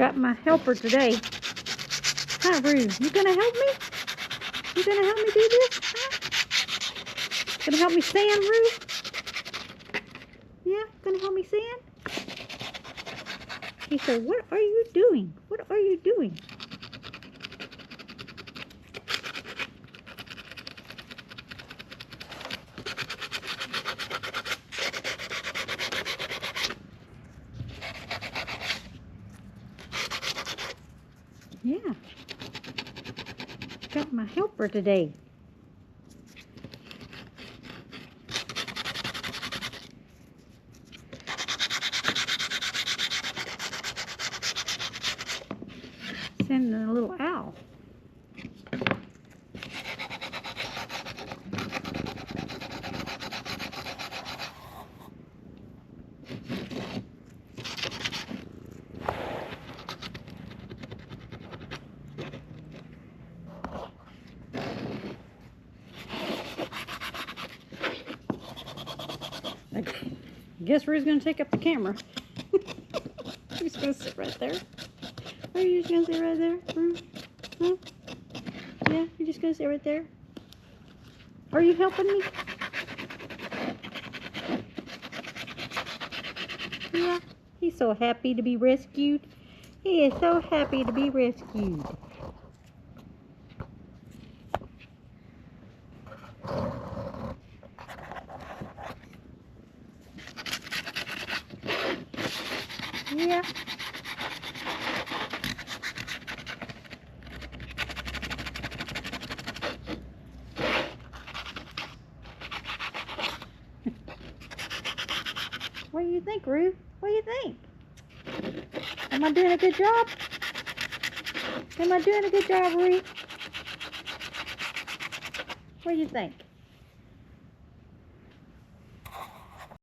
Got my helper today. Hi, Roo. You gonna help me? You gonna help me do this? Huh? Gonna help me sand, Roo? Yeah, gonna help me sand? He said, what are you doing? What are you doing? Yeah. Got my helper today. Sending a little owl. I guess Roo's gonna take up the camera. He's gonna sit right there. Are you just gonna sit right there? Huh? Yeah, you're just gonna sit right there. Are you helping me? Yeah, he's so happy to be rescued. He is so happy to be rescued. Yeah. What do you think, Roo? What do you think? Am I doing a good job? Am I doing a good job, Roo? What do you think?